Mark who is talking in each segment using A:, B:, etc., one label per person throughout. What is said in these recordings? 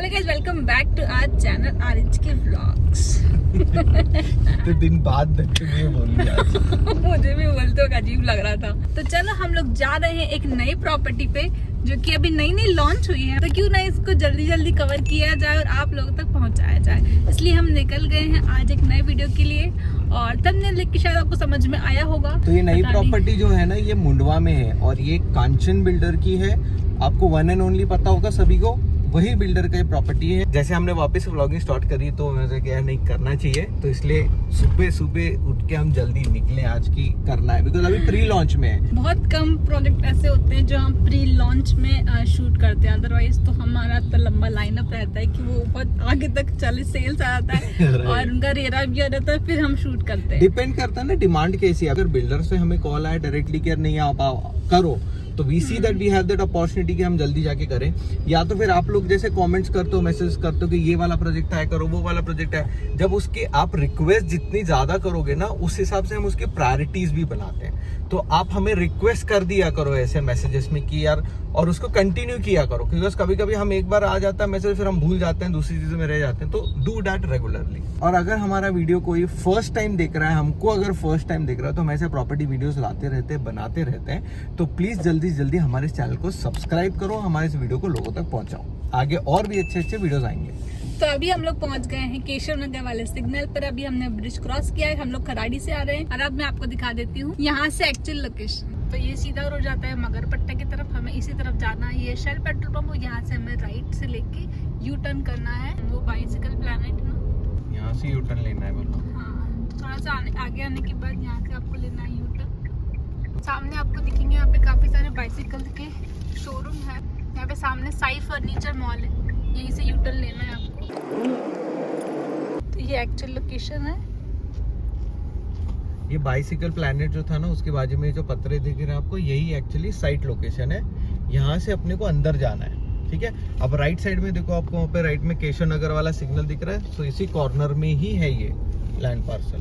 A: Hello guys, welcome back to our channel RH के vlogs.
B: तो दिन बाद तुम्हें बोल दिया।
A: मुझे भी बोलते हो अजीब लग रहा था। तो चलो हम लोग जा रहे हैं एक नई प्रॉपर्टी पे जो कि अभी नई लॉन्च हुई है, तो क्यों ना इसको जल्दी जल्दी कवर किया जाए और आप लोगों तक पहुंचाया जाए। इसलिए हम निकल गए हैं आज एक नए वीडियो के लिए और थंबनेल देख के शायद आपको समझ में आया होगा।
B: तो ये नई प्रॉपर्टी जो है ना, ये मुंडवा में है और ये कांचन बिल्डर की है। आपको वन एंड ओनली पता होगा सभी को, वही बिल्डर का ये प्रॉपर्टी है। जैसे हमने वापस व्लॉगिंग स्टार्ट करी तो मुझे क्या नहीं करना चाहिए, तो इसलिए सुबह सुबह उठ के हम जल्दी निकले आज की करना है, बिकॉज अभी प्री लॉन्च में है। बहुत
A: कम प्रोजेक्ट ऐसे होते हैं जो हम प्री लॉन्च में शूट करते हैं, अदरवाइज तो हमारा तो लंबा लाइनअप रहता है कि वो बहुत आगे तक चले, सेल्स आ जाता है और उनका रेरा भी आ जाता है, फिर हम शूट करते हैं।
B: डिपेंड करता है ना डिमांड कैसी है। अगर बिल्डर से हमें कॉल आया डायरेक्टली कि नहीं आ पाओ करो, तो we see that we have that opportunity कि हम जल्दी जाके करें। या तो फिर आप लोग जैसे कमेंट्स करते हो, मैसेज करते हो कि ये वाला प्रोजेक्ट है करो, वो वाला प्रोजेक्ट है, जब उसके आप रिक्वेस्ट जितनी ज्यादा करोगे ना, उस हिसाब से हम उसकी प्रायोरिटीज भी बनाते हैं। तो आप हमें रिक्वेस्ट कर दिया करो ऐसे मैसेजेस में कि यार, और उसको कंटिन्यू किया करो, क्योंकि कभी कभी हम एक बार आ जाता है मैसेज, फिर हम भूल जाते हैं, दूसरी चीजों में रह जाते हैं। तो डू दैट रेगुलरली। और अगर हमारा वीडियो कोई फर्स्ट टाइम देख रहा है, हमको अगर फर्स्ट टाइम देख रहा है, तो हम ऐसे प्रॉपर्टी वीडियोस लाते रहते हैं, बनाते रहते हैं। तो प्लीज जल्दी जल्दी हमारे चैनल को सब्सक्राइब करो, हमारे इस वीडियो को लोगों तक पहुंचाओ। आगे और भी अच्छे अच्छे वीडियोस आएंगे।
A: तो अभी हम लोग पहुंच गए हैं केशव नगर वाले सिग्नल पर। अभी हमने ब्रिज क्रॉस किया है, हम लोग खराड़ी से आ रहे हैं और अब मैं आपको दिखा देती हूँ यहाँ से एक्चुअल लोकेशन। तो ये सीधा रोड जाता है मगरपट्टा की तरफ, हमें इसी तरफ जाना है। ये शेल पेट्रोल पंप, यहाँ से हमें राइट से लेके यू टर्न करना है। वो बाइसिकल प्लैनेट ना,
B: यहाँ से यू टर्न लेना है बोलो।
A: हाँ, थोड़ा सा आगे आने के बाद यहाँ से आपको लेना है यू टर्न। सामने आपको दिखेंगे यहाँ पे काफी सारे बाइसिकल के शोरूम है। यहाँ पे सामने साई फर्नीचर मॉल है, यहीं से यू टर्न लेना है आपको। तो ये एक्चुअल लोकेशन है।
B: ये बाइसिकल प्लैनेट जो था ना, उसके बाजू में जो पत्रे दिख रहे हैं आपको, यही एक्चुअली साइट लोकेशन है। यहाँ से अपने को अंदर जाना है, ठीक है। अब राइट साइड में देखो, आपको वहाँ पे राइट में केशव नगर वाला सिग्नल दिख रहा है, तो इसी कॉर्नर में ही है ये लैंड पार्सल।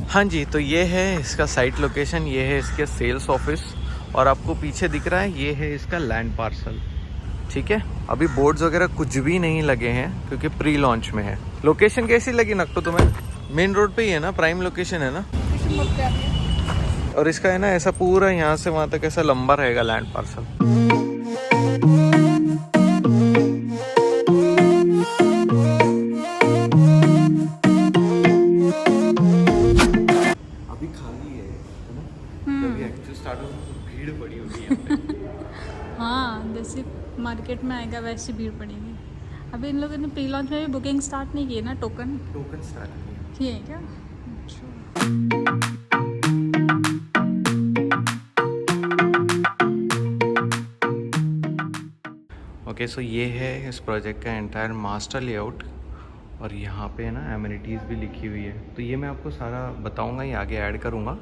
B: हाँ जी, तो ये है इसका साइट लोकेशन, ये है इसके सेल्स ऑफिस, और आपको पीछे दिख रहा है ये है इसका लैंड पार्सल, ठीक है। अभी बोर्ड्स वगैरह कुछ भी नहीं लगे हैं क्योंकि प्री लॉन्च में है। लोकेशन कैसी लगी नक्टो तुम्हें? मेन रोड पे ही है ना, प्राइम लोकेशन है ना। और इसका है ना ऐसा पूरा यहाँ से वहाँ तक ऐसा लंबा रहेगा लैंड पार्सल। अभी खाली है ना, जब एक्चुअली स्टार्ट होगा तो भीड़ बड़ी होगी यहाँ पे।
A: हाँ, जैसे मार्केट में आएगा वैसे भीड़ पड़ेगी। अभी इन लोगों ने प्री लॉन्च में भी बुकिंग स्टार्ट नहीं की है ना, टोकन
B: स्टार्ट
A: किए है क्या?
B: ओके, सो ये है इस प्रोजेक्ट का एंटायर मास्टर लेआउट, और यहाँ पे ना एमिनिटीज़ भी लिखी हुई है। तो ये मैं आपको सारा बताऊँगा, ये आगे ऐड करूँगा,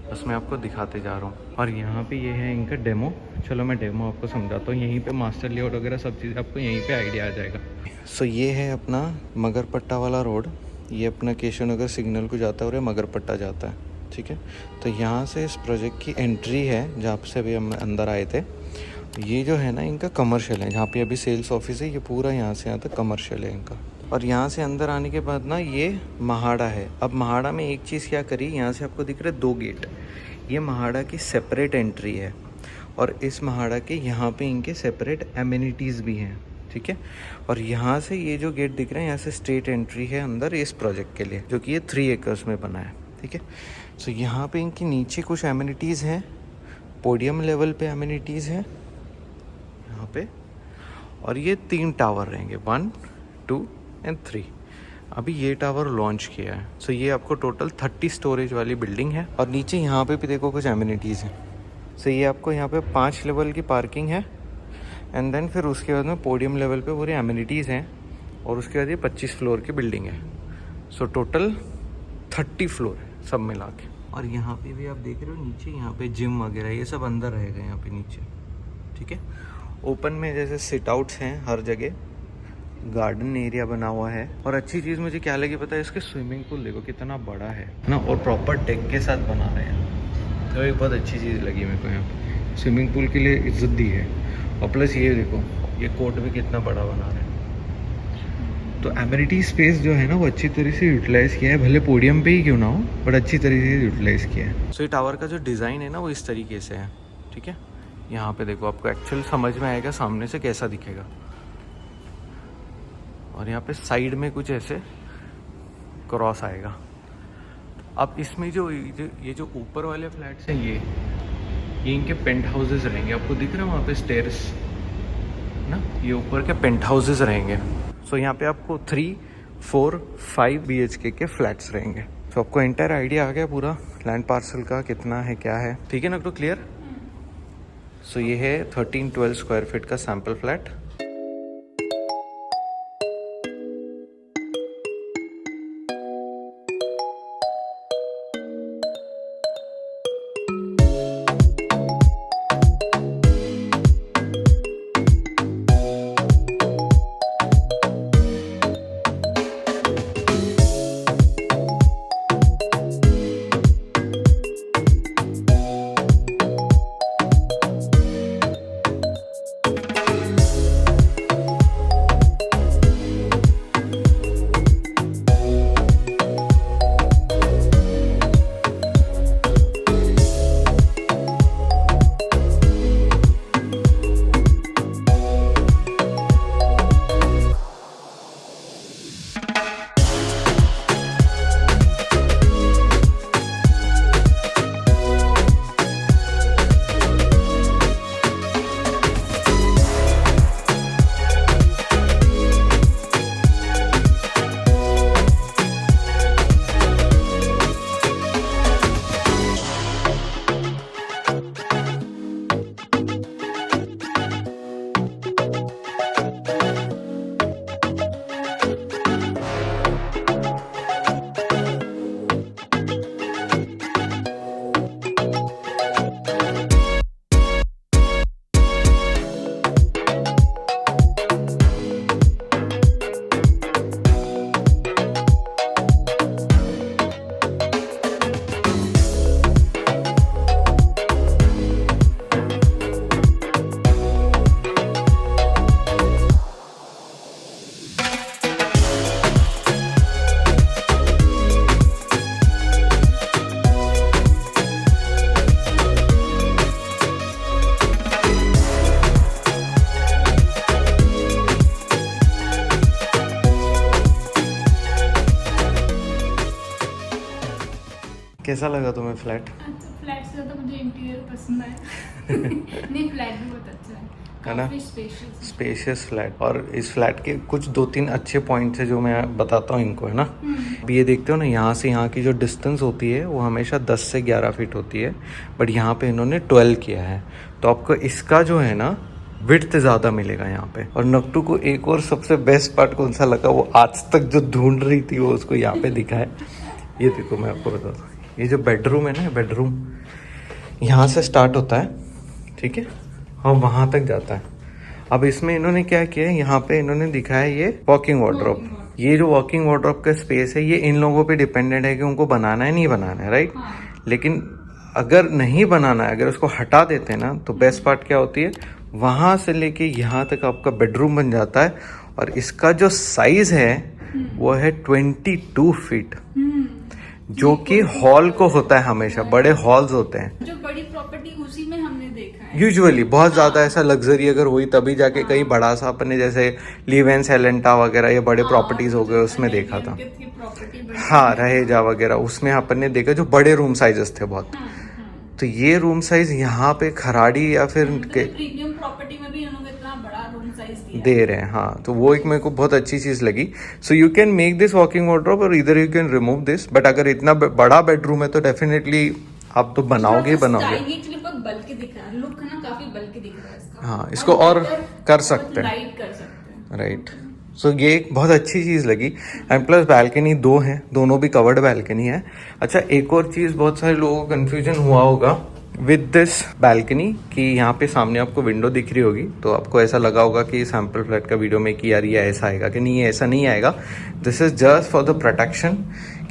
B: बस मैं आपको दिखाते जा रहा हूँ। और यहाँ पे ये है इनका डेमो। चलो मैं डेमो आपको समझाता हूँ। यहीं पे मास्टर लेआउट वगैरह सब चीज़ आपको यहीं पे आइडिया आ जाएगा। सो ये है अपना मगरपट्टा वाला रोड, ये अपना केशव नगर सिग्नल को जाता है और ये मगरपट्टा जाता है, ठीक है। तो यहाँ से इस प्रोजेक्ट की एंट्री है, जहाँ से अभी हम अंदर आए थे। ये जो है ना इनका कमर्शियल है, जहाँ पे अभी सेल्स ऑफिस है, ये पूरा यहाँ से यहाँ तक कमर्शियल है इनका। और यहाँ से अंदर आने के बाद ना ये महाड़ा है। अब महाड़ा में एक चीज़ क्या करी, यहाँ से आपको दिख रहे 2 गेट, ये महाड़ा की सेपरेट एंट्री है, और इस महाड़ा के यहाँ पे इनके सेपरेट एमिनिटीज़ भी हैं, ठीक है। और यहाँ से ये जो गेट दिख रहे हैं, यहाँ से स्ट्रेट एंट्री है अंदर इस प्रोजेक्ट के लिए, जो कि ये 3 एकर्स में बना है, ठीक है। सो यहाँ पे इनके नीचे कुछ एमिनिटीज़ हैं, पोडियम लेवल पे एमिनिटीज़ हैं यहाँ पे, और ये 3 टावर रहेंगे, 1, 2 एंड 3। अभी ये टावर लॉन्च किया है। सो ये आपको टोटल 30 स्टोरेज वाली बिल्डिंग है, और नीचे यहाँ पे भी देखो कुछ एमिनिटीज़ हैं। सो ये आपको यहाँ पे 5 लेवल की पार्किंग है, एंड देन फिर उसके बाद में पोडियम लेवल पे पूरी एमिनिटीज़ हैं, और उसके बाद ये 25 फ्लोर की बिल्डिंग है। सो टोटल 30 फ्लोर है सब मिला के। और यहाँ पे भी आप देख रहे हो नीचे, यहाँ पे जिम वगैरह ये सब अंदर रहेगा यहाँ पे नीचे, ठीक है। ओपन में जैसे सिट आउट्स हैं हर जगह, गार्डन एरिया बना हुआ है। और अच्छी चीज़ मुझे क्या लगी पता है, इसके स्विमिंग पूल देखो कितना बड़ा है ना, और प्रॉपर डेक के साथ बना रहे हैं, तो एक बहुत अच्छी चीज़ लगी मेरे को यहाँ पे। स्विमिंग पूल के लिए इज्जत दी है। और प्लस ये देखो, ये कोर्ट भी कितना बड़ा बना रहे हैं। तो एमिनिटी स्पेस जो है ना वो अच्छी तरह से यूटिलाइज़ किया है, भले पोडियम पे ही क्यों ना हो, बट अच्छी तरीके से यूटिलाइज़ किया है। सो ये टावर का जो डिज़ाइन है ना वो इस तरीके से है, ठीक है। यहाँ पे देखो, आपको एक्चुअल समझ में आएगा सामने से कैसा दिखेगा। और यहाँ पे साइड में कुछ ऐसे क्रॉस आएगा। अब इसमें जो ये जो ऊपर वाले फ्लैट्स हैं ये इनके पेंट हाउसेज रहेंगे। आपको दिख रहा है वहाँ पे स्टेयर्स ना, ये ऊपर के पेंट हाउसेज रहेंगे। सो यहाँ पे आपको 3, 4, 5 BHK के फ्लैट्स रहेंगे। तो आपको एंटायर आइडिया आ गया पूरा लैंड पार्सल का कितना है क्या है, ठीक है ना। तो क्लियर। सो ये है 13-12 स्क्वायर फीट का सैम्पल फ्लैट। कैसा लगा तुम्हें फ्लैट?
A: फ्लैट से ज़्यादा मुझे इंटीरियर पसंद आया। नहीं, फ्लैट भी बहुत अच्छा
B: है ना,
A: काफी
B: स्पेशियस फ्लैट। और इस फ्लैट के कुछ 2-3 अच्छे पॉइंट्स है जो मैं बताता हूँ इनको, है ना। अभी ये देखते हो ना, यहाँ से यहाँ की जो डिस्टेंस होती है वो हमेशा 10 से 11 फीट होती है, बट यहाँ पे इन्होंने 12 किया है। तो आपको इसका जो है ना विड्थ ज़्यादा मिलेगा यहाँ पे। और नक्टू को एक और सबसे बेस्ट पार्ट कौन सा लगा, वो आज तक जो ढूंढ रही थी वो उसको यहाँ पे दिखा है। ये देखो, मैं आपको बताता हूँ, ये जो बेडरूम है ना, बेडरूम यहाँ से स्टार्ट होता है, ठीक है, और वहाँ तक जाता है। अब इसमें इन्होंने क्या किया है, यहाँ पे इन्होंने दिखाया है ये वॉकिंग वार्डरोब। ये जो वॉकिंग वार्डरोब का स्पेस है ये इन लोगों पे डिपेंडेंट है कि उनको बनाना है नहीं बनाना है, राइट। लेकिन अगर नहीं बनाना है, अगर उसको हटा देते हैं ना, तो बेस्ट पार्ट क्या होती है, वहाँ से लेके यहाँ तक आपका बेडरूम बन जाता है। और इसका जो साइज है वो है 22 फीट, जो कि हॉल को होता है, हमेशा बड़े हॉल्स होते हैं।
A: जो बड़ी प्रॉपर्टी उसी में हमने देखा है
B: यूजुअली बहुत ज्यादा ऐसा लग्जरी अगर हुई तभी जाके कहीं बड़ा सा अपने जैसे लीवेंस एलेंटा वगैरह ये बड़े प्रॉपर्टीज हो गए उसमें देखा था। हाँ, रहेजा वगैरह उसमें अपन ने देखा जो बड़े रूम साइजेस थे बहुत। तो ये रूम साइज यहाँ पे खराड़ी या फिर
A: प्रीमियम प्रॉपर्टी में भी उन्होंने इतना बड़ा रूम साइज दिया
B: दे रहे हैं। हाँ, तो वो एक मेरे को बहुत अच्छी चीज लगी। So you can make this walking wardrobe और इधर you can remove this, but अगर इतना बड़ा बेडरूम है तो डेफिनेटली आप तो बनाओगे ही बनाओगे।
A: बल्कि दिख रहा है, लुक है ना, काफी बल्कि दिख रहा है इसका।
B: हाँ, इसको और कर सकते हैं,
A: लाइट कर सकते हैं,
B: राइट। सो ये एक बहुत अच्छी चीज़ लगी। एंड प्लस बैल्कनी 2 है, दोनों भी कवर्ड बैल्कनी है। अच्छा, एक और चीज़ बहुत सारे लोगों को कन्फ्यूजन हुआ होगा विद दिस बैल्कनी कि यहाँ पे सामने आपको विंडो दिख रही होगी, तो आपको ऐसा लगा होगा कि सैम्पल फ्लैट का वीडियो में कि यार ये ऐसा आएगा कि नहीं, ऐसा नहीं आएगा। This is just for the protection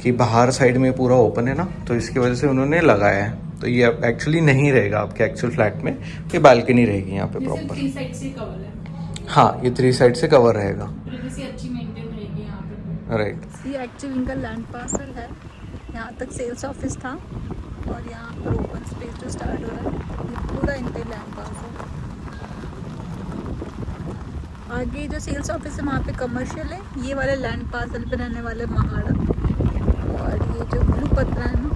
B: कि बाहर साइड में पूरा ओपन है ना, तो इसकी वजह से उन्होंने लगाया है। तो ये अब एक्चुअली नहीं रहेगा आपके एक्चुअल फ्लैट में, ये बालकनी रहेगी यहाँ पे
A: जैसे
B: प्रॉपर।
A: 3 साइड से कवर है।
B: हाँ, ये 3 साइड से कवर रहेगा।
A: प्राइवेसी अच्छी मेंटेन रहेगी यहाँ पे।
B: राइट।
A: ये एक्चुअली इनका लैंड पार्सल है, यहाँ तक सेल्स ऑफिस था और यहाँ पर ओपन स्पेस जो स्टार्ट हो रहा है ये पूरा इनका लैंड पार्सल। आगे जो सेल्स ऑफिस है वहाँ पे कमर्शियल है, ये वाले लैंड पार्सल पे रहने वाले महाड़ा, और ये जो ब्लू पत्रा है ना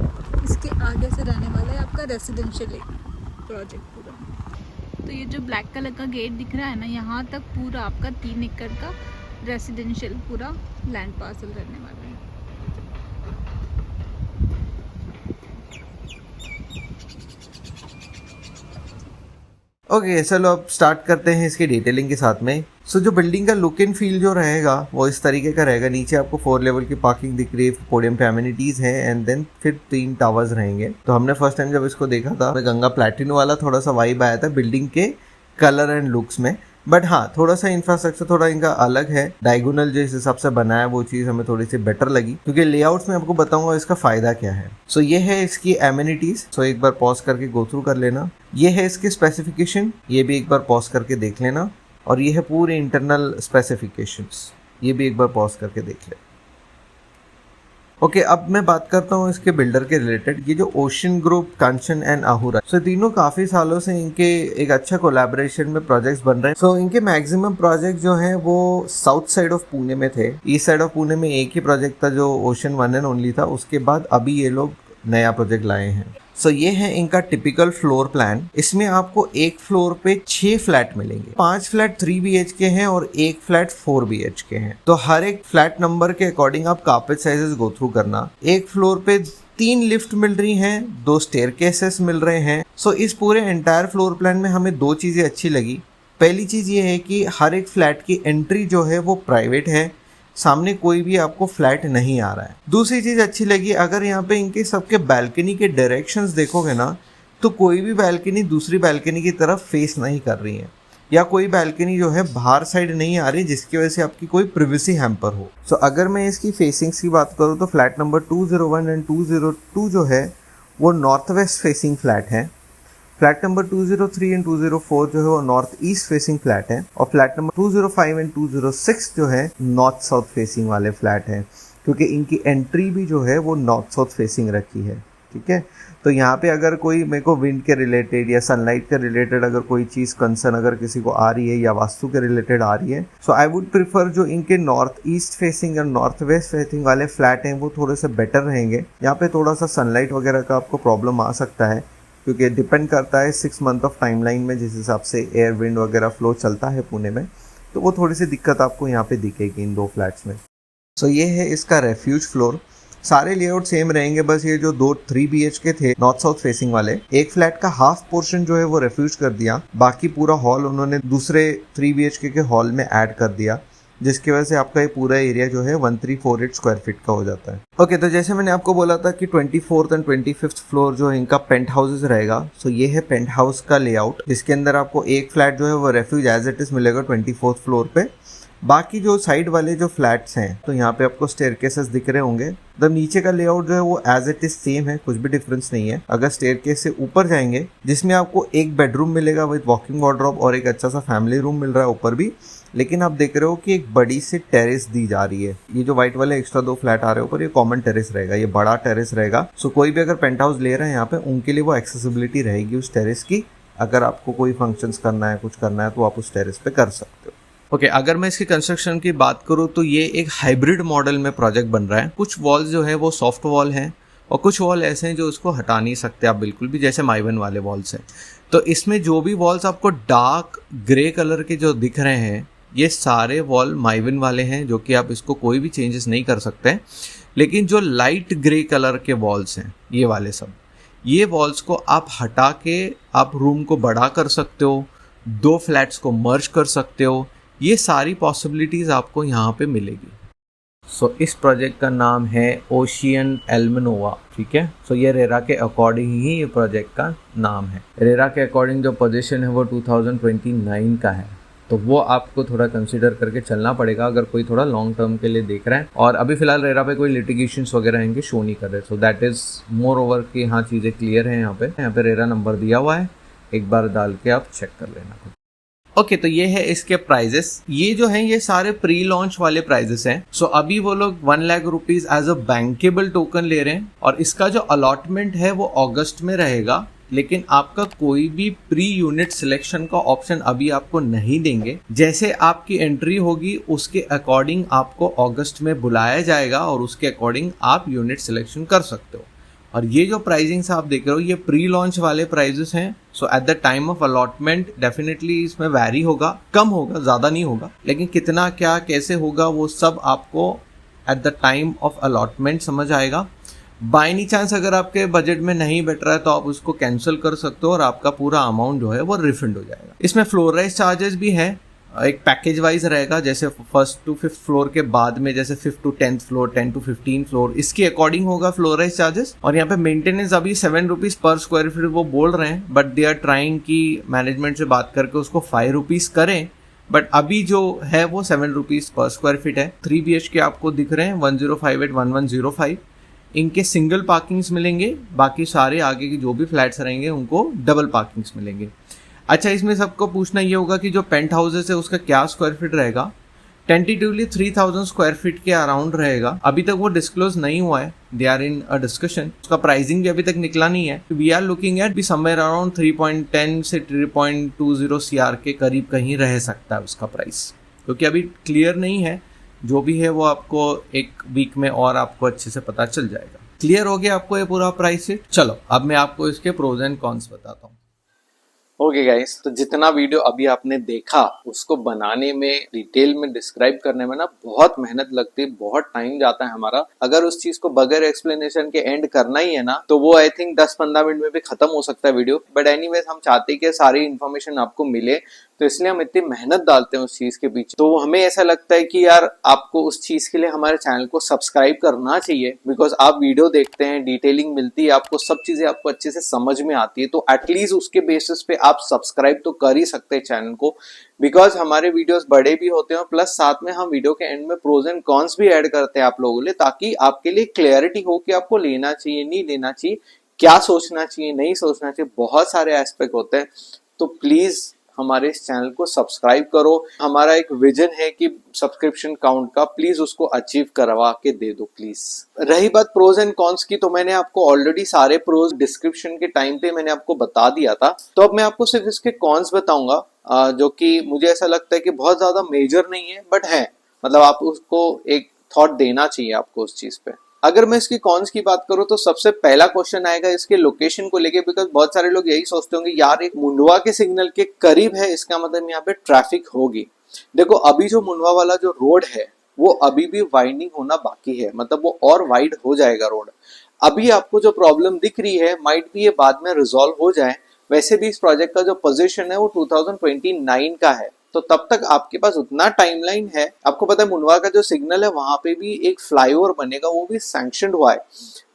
A: इसके आगे से रहने वाला है आपका रेसिडेंशियल प्रोजेक्ट पूरा। तो ये जो ब्लैक कलर का गेट दिख रहा है ना, यहाँ तक पूरा आपका 3 एकड़ का रेसिडेंशियल पूरा लैंड पार्सल रहने वाला है।
B: ओके, चलो अब स्टार्ट करते हैं इसकी डिटेलिंग के साथ में। सो जो बिल्डिंग का लुक एंड फील जो रहेगा वो इस तरीके का रहेगा। नीचे आपको 4 लेवल की पार्किंग दिख रही है, पोडियम पे एमिनिटीज है, एंड देन फिर 3 टावर्स रहेंगे। तो हमने फर्स्ट टाइम जब इसको देखा था गंगा प्लैटिनो वाला थोड़ा सा वाइब आया था बिल्डिंग के कलर एंड लुक्स में, बट हाँ थोड़ा सा इंफ्रास्ट्रक्चर थोड़ा इनका अलग है। डायगोनल जो इस हिसाब से बनाया है वो चीज़ हमें थोड़ी सी बेटर लगी, क्योंकि लेआउट्स में आपको बताऊंगा इसका फायदा क्या है। सो ये है इसकी एमिनिटीज, सो एक बार पॉज करके गो थ्रू कर लेना। ये है इसकी स्पेसिफिकेशन, ये भी एक बार पॉज करके देख लेना। और ये है पूरे इंटरनल स्पेसिफिकेशंस, ये भी एक बार पॉज करके देख ले। ओके, अब मैं बात करता हूँ इसके बिल्डर के रिलेटेड। ये जो ओशन ग्रुप, कांचन एंड आहूरा, सो तीनों काफी सालों से इनके एक अच्छा कोलैबोरेशन में प्रोजेक्ट्स बन रहे हैं। सो इनके मैक्सिमम प्रोजेक्ट जो हैं वो साउथ साइड ऑफ पुणे में थे। ईस्ट साइड ऑफ पुणे में एक ही प्रोजेक्ट था जो ओशन 1 एंड ओनली था, उसके बाद अभी ये लोग नया प्रोजेक्ट लाए हैं। सो ये है इनका टिपिकल फ्लोर प्लान। इसमें आपको एक फ्लोर पे 6 फ्लैट मिलेंगे। 5 फ्लैट 3 BHK हैं और 1 फ्लैट 4 BHK हैं। तो हर एक फ्लैट नंबर के अकॉर्डिंग आप कार्पेट साइजेस गो थ्रू करना। एक फ्लोर पे 3 लिफ्ट मिल रही हैं, 2 स्टेयरकेसेस मिल रहे हैं। सो इस पूरे एंटायर फ्लोर प्लान में हमें 2 चीजें अच्छी लगी। पहली चीज ये है कि हर एक फ्लैट की एंट्री जो है वो प्राइवेट है, सामने कोई भी आपको फ्लैट नहीं आ रहा है। दूसरी चीज अच्छी लगी, अगर यहाँ पे इनके सबके बैल्कनी के डायरेक्शंस देखोगे ना, तो कोई भी बैल्कनी दूसरी बैल्कनी की तरफ फेस नहीं कर रही है, या कोई बैल्कनी जो है बाहर साइड नहीं आ रही जिसकी वजह से आपकी कोई प्रिवेसी हैम्पर हो। सो अगर मैं इसकी फेसिंग्स की बात करूँ तो फ्लैट नंबर 201 एंड 202 जो है वो नॉर्थ वेस्ट फेसिंग फ्लैट है। फ्लैट नंबर 203 एंड 204 जो है वो नॉर्थ ईस्ट फेसिंग फ्लैट है, और फ्लैट नंबर 205 एंड 206 जो है नॉर्थ साउथ फेसिंग वाले फ्लैट हैं, क्योंकि इनकी एंट्री भी जो है वो नॉर्थ साउथ फेसिंग रखी है। ठीक है, तो यहाँ पे अगर कोई मेरे को विंड के रिलेटेड या सनलाइट के रिलेटेड अगर कोई चीज़ कंसर्न अगर किसी को आ रही है या वास्तु के रिलेटेड आ रही है, सो आई वुड प्रिफर जो इनके नॉर्थ ईस्ट फेसिंग और नॉर्थ वेस्ट फेसिंग वाले फ्लैट हैं वो थोड़े से बेटर रहेंगे। यहाँ पे थोड़ा सा सनलाइट वगैरह का आपको प्रॉब्लम आ सकता है, क्योंकि डिपेंड करता है 6 मंथ ऑफ टाइमलाइन में जिस हिसाब से एयर विंड वगैरह फ्लो चलता है पुणे में, तो वो थोड़ी सी दिक्कत आपको यहाँ पे दिखेगी इन 2 फ्लैट्स में। सो ये है इसका रेफ्यूज फ्लोर। सारे लेआउट सेम रहेंगे, बस ये जो 2 3 BHK थे नॉर्थ साउथ फेसिंग वाले, एक फ्लैट का हाफ पोर्शन जो है वो रेफ्यूज कर दिया, बाकी पूरा हॉल उन्होंने दूसरे 3 BHK के हॉल में ऐड कर दिया, जिसकी वजह से आपका ये पूरा एरिया जो है 1348 स्क्वायर फीट का हो जाता है। ओके, तो जैसे मैंने आपको बोला था कि 24th एंड 25th फ्लोर जो है इनका पेंट हाउसेज रहेगा। सो ये है पेंट हाउस का लेआउट, जिसके अंदर आपको एक फ्लैट जो है वो रेफ्यूज एज इट इज मिलेगा 24th फ्लोर पे। बाकी जो साइड वाले जो फ्लैट्स हैं, तो यहाँ पे आपको स्टेयरकेसेस दिख रहे होंगे। तो नीचे का लेआउट जो है वो एज इट इज सेम है, कुछ भी डिफरेंस नहीं है। अगर स्टेयरकेस से ऊपर जाएंगे, जिसमें आपको एक बेडरूम मिलेगा विद वॉकिंग वार्डरोब और एक अच्छा सा फैमिली रूम मिल रहा है ऊपर भी, लेकिन आप देख रहे हो कि एक बड़ी सी टेरेस दी जा रही है। ये जो व्हाइट वाले एक्स्ट्रा 2 फ्लैट आ रहे हैं ऊपर, ये कॉमन टेरेस रहेगा, ये बड़ा टेरेस रहेगा। सो कोई भी अगर पेंट हाउस ले रहे हैं यहाँ पे, उनके लिए वो एक्सेसिबिलिटी रहेगी उस टेरेस की। अगर आपको कोई फंक्शंस करना है, कुछ करना है, तो आप उस टेरेस पे कर सकते हो। ओके, अगर मैं इसकी कंस्ट्रक्शन की बात करूँ तो ये एक हाइब्रिड मॉडल में प्रोजेक्ट बन रहा है। कुछ वॉल्स जो है वो सॉफ्ट वॉल हैं और कुछ वॉल ऐसे हैं जो उसको हटा नहीं सकते आप बिल्कुल भी, जैसे माइवन वाले वॉल्स हैं। तो इसमें जो भी वॉल्स आपको डार्क ग्रे कलर के जो दिख रहे हैं, ये सारे वॉल माइवन वाले हैं, जो कि आप इसको कोई भी चेंजेस नहीं कर सकते। लेकिन जो लाइट ग्रे कलर के वॉल्स हैं, ये वाले सब, ये वॉल्स को आप हटा के आप रूम को बड़ा कर सकते हो, 2 फ्लैट्स को मर्ज कर सकते हो। ये सारी पॉसिबिलिटीज़ आपको यहाँ पे मिलेगी। सो इस प्रोजेक्ट का नाम है ओशियन एल्मनोवा। ठीक है, सो ये रेरा के अकॉर्डिंग ही ये प्रोजेक्ट का नाम है। रेरा के अकॉर्डिंग जो पोजीशन है वो 2029 का है। तो वो आपको थोड़ा कंसिडर करके चलना पड़ेगा अगर कोई थोड़ा लॉन्ग टर्म के लिए देख रहे हैं। और अभी फिलहाल रेरा पे कोई लिटिगेशंस वगैरह इनके शो नहीं कर रहे, so that is more over कि हाँ चीज़ें क्लियर हैं। यहाँ पे रेरा नंबर दिया हुआ है, एक बार डाल के आप चेक कर लेना। ओके तो ये है इसके प्राइजेस। ये जो है ये सारे प्री लॉन्च वाले प्राइजेस हैं। सो अभी वो लोग 1 lakh rupees as a bankable token ले रहे हैं और इसका जो अलॉटमेंट है वो अगस्त में रहेगा, लेकिन आपका कोई भी प्री यूनिट सिलेक्शन का ऑप्शन अभी आपको नहीं देंगे। जैसे आपकी एंट्री होगी उसके अकॉर्डिंग आपको अगस्त में बुलाया जाएगा और उसके अकॉर्डिंग आप यूनिट सिलेक्शन कर सकते हो। और ये जो प्राइसिंग्स आप देख रहे हो ये प्री लॉन्च वाले प्राइजेस हैं। So at the time of allotment definitely इसमें वैरी होगा, कम होगा, ज़्यादा नहीं होगा, लेकिन कितना क्या कैसे होगा वो सब आपको eight the time of allotment समझ आएगा। बाय एनी चांस अगर आपके बजट में नहीं बैठ रहा है तो आप उसको कैंसिल कर सकते हो और आपका पूरा अमाउंट जो है वो रिफंड हो जाएगा। इसमें फ्लोराइज चार्जेस भी है, एक पैकेज वाइज रहेगा, जैसे 1st to 5th फ्लोर के बाद में जैसे 5th to 10th floor, 10 to 15 floor, इसके अकॉर्डिंग होगा फ्लोराइज चार्जेस। और यहाँ पे मेंटेनेंस अभी 7 रुपीज पर स्क्वायर फीट वो बोल रहे हैं, बट दे आर ट्राइंग कि मैनेजमेंट से बात करके उसको 5 रुपीज करें, बट अभी जो है वो 7 रुपीज पर स्क्वायर फीट है। 3 BHK आपको दिख रहे हैं 1058 1105। इनके सिंगल पार्किंग्स मिलेंगे, बाकी सारे आगे के जो भी फ्लैट्स रहेंगे उनको डबल पार्किंग्स मिलेंगे। अच्छा, इसमें सबको पूछना ये होगा कि जो पेंट हाउसेस है उसका क्या स्क्वायर फीट रहेगा। टेंटेटिवली 3000 स्क्वायर फीट के अराउंड रहेगा। अभी तक वो डिस्क्लोज नहीं हुआ है, they are in a discussion. उसका प्राइसिंग भी अभी तक निकला नहीं है। We are looking at be somewhere around 3.10 से 3.20 CR के करीब कहीं रह सकता है उसका प्राइस, क्योंकि अभी क्लियर नहीं है। जो भी है वो आपको एक वीक में और आपको अच्छे से पता चल जाएगा। क्लियर हो गया आपको ये पूरा प्राइस शीट। चलो अब मैं आपको इसके प्रोज एंड कॉन्स बताता हूँ। ओके गाइस, तो जितना वीडियो अभी आपने देखा उसको बनाने में, डिटेल में डिस्क्राइब करने में ना बहुत मेहनत लगती है, बहुत टाइम जाता है हमारा। अगर उस चीज को बगैर एक्सप्लेनेशन के एंड करना ही है ना तो वो आई थिंक 10-15 मिनट में भी खत्म हो सकता है वीडियो। बट एनीवेज हम चाहते हैं कि सारी इन्फॉर्मेशन आपको मिले, तो इसलिए हम इतनी मेहनत डालते हैं उस चीज के पीछे। तो हमें ऐसा लगता है कि यार आपको उस चीज के लिए हमारे चैनल को सब्सक्राइब करना चाहिए, बिकॉज आप वीडियो देखते हैं, डिटेलिंग मिलती है आपको, सब चीजें आपको अच्छे से समझ में आती है। तो एटलीस्ट उसके बेसिस पे आप सब्सक्राइब तो कर ही सकते हैं चैनल को, बिकॉज हमारे वीडियोस बड़े भी होते हैं, प्लस साथ में हम वीडियो के एंड में प्रोज एंड कॉन्स भी ऐड करते हैं आप लोगों के लिए, ताकि आपके लिए क्लैरिटी हो कि आपको लेना चाहिए नहीं लेना चाहिए, क्या सोचना चाहिए नहीं सोचना चाहिए। बहुत सारे एस्पेक्ट होते हैं, तो प्लीज हमारे इस चैनल को सब्सक्राइब करो। हमारा एक विजन है कि सब्सक्रिप्शन काउंट का, प्लीज उसको अचीव करवा के दे दो प्लीज। रही बात प्रोज एंड कॉन्स की, तो मैंने आपको ऑलरेडी सारे प्रोज डिस्क्रिप्शन के टाइम पे मैंने आपको बता दिया था। तो अब मैं आपको सिर्फ इसके कॉन्स बताऊंगा, जो कि मुझे ऐसा लगता है कि बहुत ज्यादा मेजर नहीं है, बट है, मतलब आप उसको एक थॉट देना चाहिए आपको उस चीज पे। अगर मैं इसकी कॉन्स की बात करूं तो सबसे पहला क्वेश्चन आएगा इसके लोकेशन को लेके, बिकॉज बहुत सारे लोग यही सोचते होंगे यार एक मुंडवा के सिग्नल के करीब है, इसका मतलब यहाँ पे ट्रैफिक होगी। देखो अभी जो मुंडवा वाला जो रोड है वो अभी भी वाइडनिंग होना बाकी है, मतलब वो और वाइड हो जाएगा रोड। अभी आपको जो प्रॉब्लम दिख रही है माइट भी ये बाद में रिजॉल्व हो जाए। वैसे भी इस प्रोजेक्ट का जो पोजीशन है वो 2029 का है, तो तब तक आपके पास उतना टाइमलाइन है। आपको पता है मुंडवा का जो सिग्नल है वहां पे भी एक फ्लाईओवर बनेगा, वो भी सैंक्शनड हुआ है।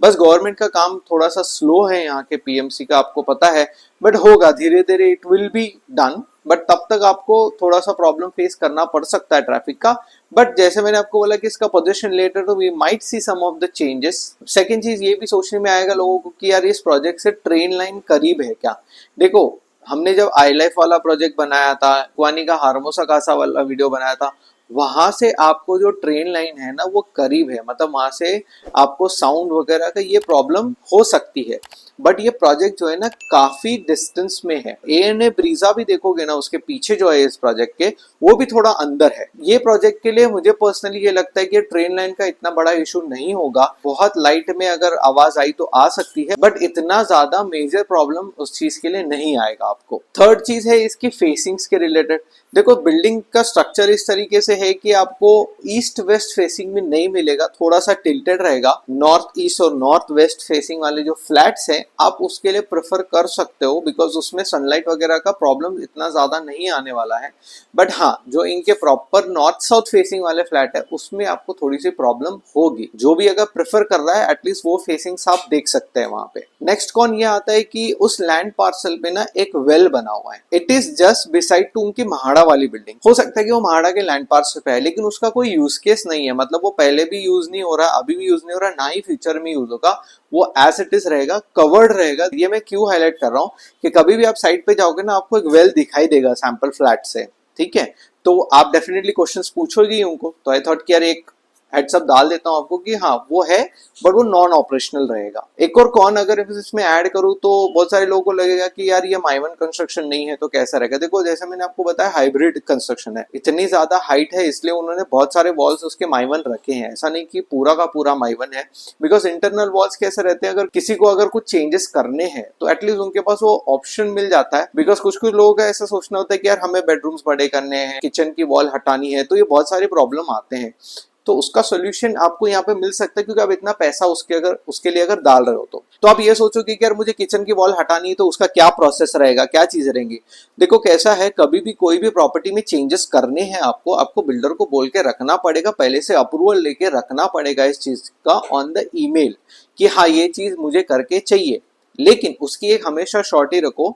B: बस गवर्नमेंट का काम थोड़ा सा स्लो है यहाँ के पीएमसी का, आपको पता है, बट होगा धीरे धीरे, it will be done. But तब तक आपको थोड़ा सा प्रॉब्लम फेस करना पड़ सकता है ट्रैफिक का। बट जैसे मैंने आपको बोला कि इसका पोजीशन लेटर, तो we might see some of the changes. Second चीज ये भी सोचने में आएगा लोगों को कि यार इस प्रोजेक्ट से ट्रेन लाइन करीब है क्या। देखो हमने जब आई लाइफ वाला प्रोजेक्ट बनाया था, कुआनी का हारमोसा कासा वाला वीडियो बनाया था, वहां से आपको जो ट्रेन लाइन है ना वो करीब है, मतलब वहां से आपको साउंड वगैरह का ये प्रॉब्लम हो सकती है। बट ये प्रोजेक्ट जो है ना काफी डिस्टेंस में है। ANA ब्रीजा भी देखोगे ना उसके पीछे जो है इस प्रोजेक्ट के, वो भी थोड़ा अंदर है। ये प्रोजेक्ट के लिए मुझे पर्सनली ये लगता है कि ट्रेन लाइन का इतना बड़ा इशू नहीं होगा। बहुत लाइट में अगर आवाज आई तो आ सकती है, बट इतना ज्यादा मेजर प्रॉब्लम उस चीज के लिए नहीं आएगा आपको। थर्ड चीज है इसकी फेसिंग्स के रिलेटेड। देखो बिल्डिंग का स्ट्रक्चर इस तरीके से
C: है कि आपको ईस्ट वेस्ट फेसिंग में नहीं मिलेगा, थोड़ा सा टिल्टेड रहेगा। नॉर्थ ईस्ट और नॉर्थ वेस्ट फेसिंग वाले जो फ्लैट्स हैं आप उसके लिए प्रेफर कर सकते हो, बिकॉज उसमें सनलाइट वगैरह का प्रॉब्लम इतना ज्यादा नहीं आने वाला है। बट हाँ, जो इनके प्रॉपर नॉर्थ साउथ फेसिंग वाले फ्लैट है उसमें आपको थोड़ी सी प्रॉब्लम होगी। जो भी अगर प्रेफर कर रहा है एटलीस्ट वो फेसिंग्स आप देख सकते हैं वहां पे। नेक्स्ट कौन ये आता है कि उस लैंड पार्सल पे ना एक वेल बना हुआ है। It is just beside to उनकी महाड़ा वाली बिल्डिंग। हो सकता है कि वो महाड़ा के लैंड पार्सल पे है, लेकिन उसका कोई यूज केस नहीं है। मतलब वो पहले भी यूज नहीं हो रहा, अभी भी यूज नहीं हो रहा, ना ही फ्यूचर में यूज होगा। वो एज इट इज रहेगा, कवर्ड रहेगा। ये मैं क्यों हाईलाइट कर रहा हूँ कि कभी भी आप साइट पे जाओगे ना आपको एक वेल दिखाई देगा सैंपल फ्लैट से, ठीक है। तो आप डेफिनेटली क्वेश्चंस पूछोगे ही उनको। तो आई थॉट कि यार एक हेड्सअप डाल देता हूं आपको कि हाँ वो है, बट वो नॉन ऑपरेशनल रहेगा। एक और कौन अगर इसमें ऐड करूं तो बहुत सारे लोगों को लगेगा कि यार ये माइवन कंस्ट्रक्शन नहीं है तो कैसा रहेगा। देखो जैसे मैंने आपको बताया हाइब्रिड कंस्ट्रक्शन है, इतनी ज्यादा हाइट है इसलिए उन्होंने बहुत सारे वॉल्स उसके माइवन रखे हैं। ऐसा नहीं कि पूरा का पूरा माइवन है, बिकॉज इंटरनल वॉल्स कैसे रहते हैं, अगर किसी को अगर कुछ चेंजेस करने हैं तो एटलीस्ट उनके पास वो ऑप्शन मिल जाता है। बिकॉज कुछ कुछ लोगों का ऐसा सोचना होता है कि यार हमें बेडरूम्स बड़े करने हैं, किचन की वॉल हटानी है, तो ये बहुत सारे प्रॉब्लम आते हैं। तो उसका सोल्यूशन आपको यहाँ पे मिल सकता है, क्योंकि आप इतना पैसा उसके लिए अगर डाल रहे हो तो आप ये सोचोगे कि यार मुझे किचन की वॉल हटानी है तो उसका क्या प्रोसेस रहेगा, क्या चीजें रहेंगी। देखो कैसा है, कभी भी कोई भी प्रॉपर्टी में चेंजेस करने हैं आपको बिल्डर को बोल के रखना पड़ेगा, पहले से अप्रूवल लेके रखना पड़ेगा इस चीज का ऑन द ईमेल कि हाँ ये चीज मुझे करके चाहिए। लेकिन उसकी एक हमेशा शॉर्टी रखो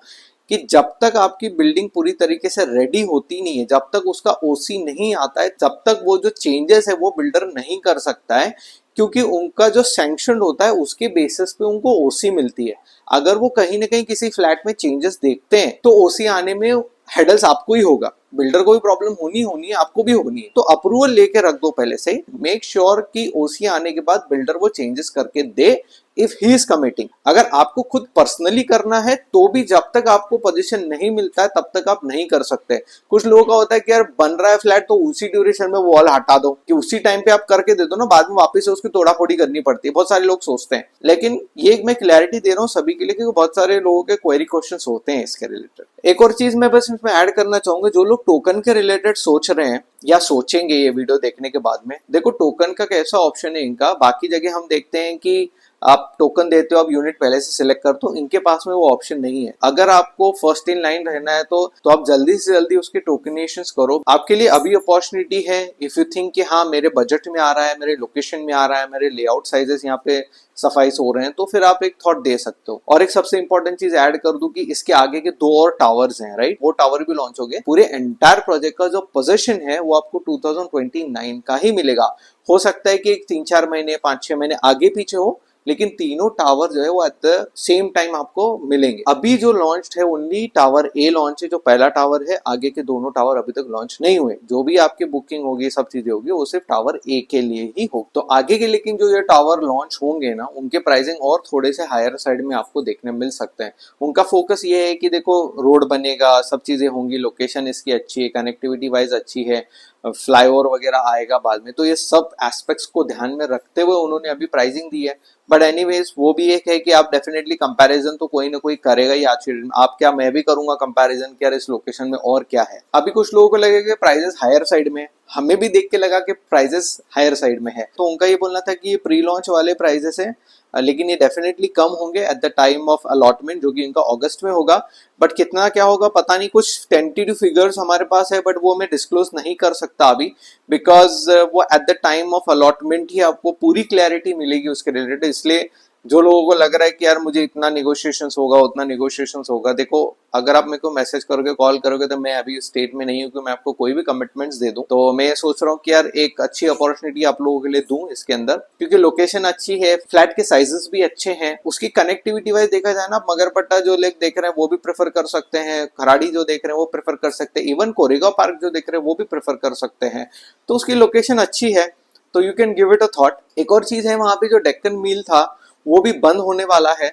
C: कि जब तक आपकी बिल्डिंग पूरी तरीके से रेडी होती नहीं है, जब तक उसका ओसी नहीं आता है, तब तक वो जो चेंजेस है वो बिल्डर नहीं कर सकता है, क्योंकि उनका जो सैंक्शन होता है उसके बेसिस पे उनको ओसी मिलती है। अगर वो कहीं ना कहीं किसी फ्लैट में चेंजेस देखते हैं तो ओसी आने में हेडल्स आपको ही होगा, बिल्डर को भी प्रॉब्लम होनी है, आपको भी होनी है। तो अप्रूवल लेके रख दो पहले से, मेक श्योर कि ओसी आने के बाद बिल्डर वो चेंजेस करके they if he is committing. अगर आपको खुद पर्सनली करना है तो भी जब तक आपको पोजीशन नहीं मिलता है तब तक आप नहीं कर सकते। कुछ लोगों का होता है कि यार बन रहा है फ्लैट तो उसी ड्यूरेशन में वॉल हटा दो, कि उसी टाइम पे आप करके दे दो ना, बाद में वापस से उसकी तोड़ा फोड़ी करनी पड़ती है, बहुत सारे लोग सोचते हैं। लेकिन ये मैं क्लैरिटी दे रहा हूँ सभी के लिए, क्योंकि बहुत सारे लोगों के क्वेरी क्वेश्चंस होते हैं इसके रिलेटेड। एक और चीज मैं बस इसमें ऐड करना चाहूंगा, जो लोग टोकन के रिलेटेड सोच रहे हैं या सोचेंगे ये वीडियो देखने के बाद में, देखो टोकन का कैसा ऑप्शन है इनका। बाकी जगह हम देखते हैं कि आप टोकन देते हो, आप यूनिट पहले से सिलेक्ट करते हो, इनके पास में वो ऑप्शन नहीं है। अगर आपको फर्स्ट इन लाइन रहना है तो आप जल्दी से जल्दी उसके टोकनेशंस करो। आपके लिए अभी अपॉर्चुनिटी है, इफ यू थिंक कि हाँ मेरे बजट में आ रहा है, मेरे लोकेशन में आ रहा है, मेरे लेआउट साइजेस यहाँ पे सफाइस हो रहे हैं, तो फिर आप एक थॉट दे सकते हो। और एक सबसे इंपॉर्टेंट चीज ऐड कर दूं कि इसके आगे के 2 और टावर्स हैं, राइट, वो टावर भी लॉन्च हो गए। पूरे एंटायर प्रोजेक्ट का जो पोजीशन है वो आपको 2029 का ही मिलेगा। हो सकता है कि एक 3-4 महीने 5-6 महीने आगे पीछे हो, लेकिन तीनों टावर जो है वो एट द सेम टाइम आपको मिलेंगे। अभी जो लॉन्च है ओनली टावर ए लॉन्च है, जो पहला टावर है, आगे के दोनों टावर अभी तक लॉन्च नहीं हुए। जो भी आपकी बुकिंग होगी, सब चीजें होगी, वो सिर्फ टावर ए के लिए ही हो। तो आगे के लेकिन जो ये टावर लॉन्च होंगे ना, उनके प्राइसिंग और थोड़े से हायर साइड में आपको देखने मिल सकते हैं। उनका फोकस ये है कि देखो रोड बनेगा, सब चीजें होंगी, लोकेशन इसकी अच्छी है, कनेक्टिविटी वाइज अच्छी है, फ्लाईओवर वगैरह आएगा बाद में, तो ये सब एस्पेक्ट्स को ध्यान में रखते हुए उन्होंने अभी प्राइसिंग दी है। बट एनीवेज वो भी एक है कि आप डेफिनेटली कंपैरिजन तो कोई ना कोई करेगा ही आज के दिन। आप क्या, मैं भी करूंगा कंपैरिजन कि यार इस लोकेशन में और क्या है। अभी कुछ लोगों को लगेगा कि प्राइसेस हायर साइड में, हमें भी देख के लगा कि प्राइसेस हायर साइड में है, तो उनका ये बोलना था कि ये प्री लॉन्च वाले प्राइसेस हैं, लेकिन ये डेफिनेटली कम होंगे eight the time of allotment, जो कि इनका अगस्त में होगा। बट कितना क्या होगा पता नहीं, कुछ टेंटेटिव फिगर्स हमारे पास है, बट वो मैं डिस्क्लोज नहीं कर सकता अभी, बिकॉज वो at the time of allotment ही आपको पूरी क्लैरिटी मिलेगी उसके रिलेटेड। इसलिए जो लोगों को लग रहा है कि यार मुझे इतना निगोशिएशंस होगा, उतना निगोशिएशंस होगा, देखो अगर आप मेरे को मैसेज करोगे, कॉल करोगे, तो मैं अभी स्टेट में नहीं हूँ कि मैं आपको कोई भी कमिटमेंट्स दे दूं। तो मैं सोच रहा हूँ कि यार एक अच्छी अपॉर्चुनिटी आप लोगों के लिए दूं इसके अंदर, क्योंकि लोकेशन अच्छी है, फ्लैट के साइजेस भी अच्छे हैं, उसकी कनेक्टिविटी वाइज देखा जाए ना, मगरपट्टा जो लोग देख रहे हैं वो भी प्रेफर कर सकते हैं, खराड़ी जो देख रहे हैं वो प्रेफर कर सकते हैं, इवन कोरेगांव पार्क जो देख रहे हैं वो भी प्रेफर कर सकते हैं। तो उसकी लोकेशन अच्छी है, तो you can give it a thought. एक और चीज है, वहां पे जो डेक्कन मील था वो भी बंद होने वाला है।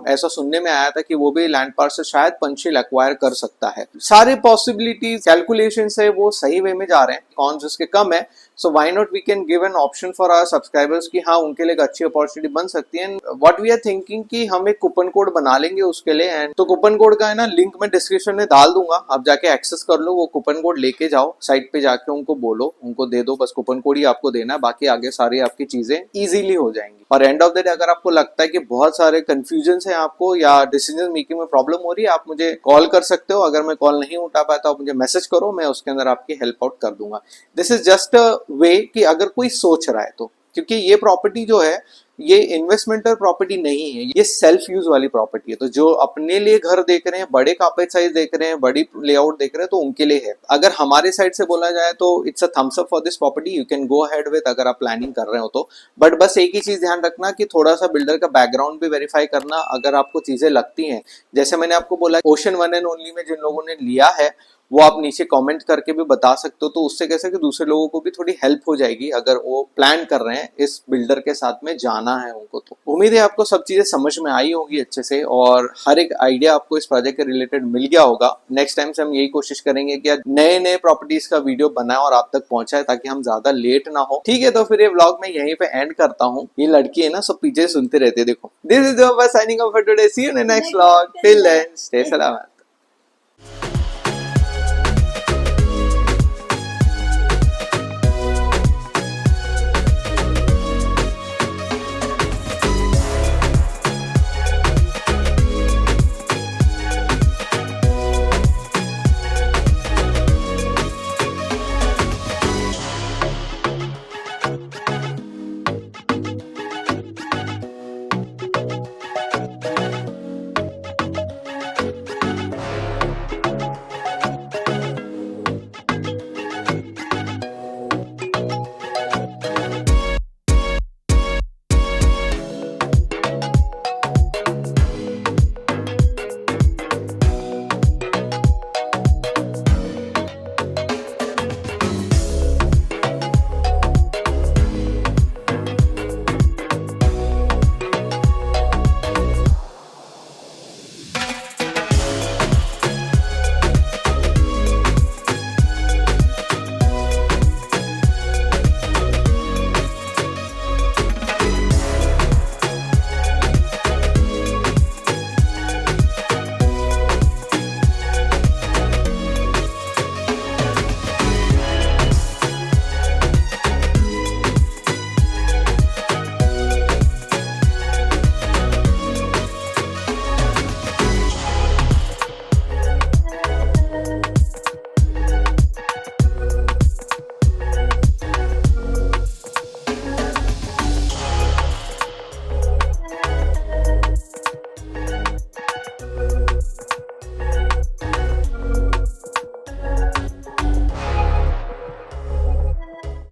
C: ऐसा सुनने में आया था कि वो भी लैंड पार्सल शायद पंचशील एक्वायर कर सकता है। सारे पॉसिबिलिटीज, कैलकुलेशंस है वो सही वे में जा रहे हैं। कॉन्स उसके कम है, so why not we can give an option for our subscribers कि हाँ उनके लिए एक अच्छी अपॉर्चुनिटी बन सकती है। व्हाट वी आर थिंकिंग कि हम एक कूपन कोड बना लेंगे उसके लिए, एंड तो कूपन कोड का है ना लिंक मैं डिस्क्रिप्शन में डाल दूंगा, आप जाके एक्सेस कर लो, वो कूपन कोड लेके जाओ, साइट पे जाके उनको बोलो, उनको दे दो, बस कूपन कोड ही आपको देना है, बाकी आगे सारी आपकी चीजें इजीली हो जाएंगी। और एंड ऑफ द डे अगर आपको लगता है कि बहुत सारे कंफ्यूजन है आपको या डिसीजन मेकिंग में प्रॉब्लम हो रही है, आप मुझे कॉल कर सकते हो, अगर मैं कॉल नहीं उठा पाता आप मुझे मैसेज करो, मैं उसके अंदर आपकी हेल्प आउट कर दूंगा। दिस इज जस्ट अ वे कि अगर कोई सोच रहा है तो, क्योंकि ये प्रॉपर्टी जो है ये इन्वेस्टमेंटल प्रॉपर्टी नहीं है, ये सेल्फ यूज वाली प्रॉपर्टी है। तो जो अपने लिए घर देख रहे हैं, बड़े कार्पेट साइज देख रहे हैं, बड़ी लेआउट देख रहे हैं, तो उनके लिए है। अगर हमारे साइड से बोला जाए तो it's a thumbs up for this property, you can go ahead with अगर आप प्लानिंग कर रहे हो तो। बट बस एक ही चीज ध्यान रखना कि थोड़ा सा बिल्डर का बैकग्राउंड भी वेरीफाई करना, अगर आपको चीजें लगती हैं, जैसे मैंने आपको बोला ओशन वन एंड ओनली में जिन लोगों ने लिया है वो आप नीचे कमेंट करके भी बता सकते हो, तो उससे कैसे कि दूसरे लोगों को भी थोड़ी हेल्प हो जाएगी अगर वो प्लान कर रहे हैं इस बिल्डर के साथ में जाना है उनको। तो उम्मीद है आपको सब चीजें समझ में आई होगी अच्छे से, और हर एक आइडिया आपको इस प्रोजेक्ट के रिलेटेड मिल गया होगा। नेक्स्ट टाइम से हम यही कोशिश करेंगे कि नए नए प्रॉपर्टीज का वीडियो बनाए और आप तक पहुंचाए, ताकि हम ज्यादा लेट ना हो। ठीक है, तो फिर ये व्लॉग मैं यहीं पे एंड करता हूँ। ये लड़की है ना सब पीछे सुनते रहते, देखो। This is signing off for today, see you in the next vlog, till then stay सलामत।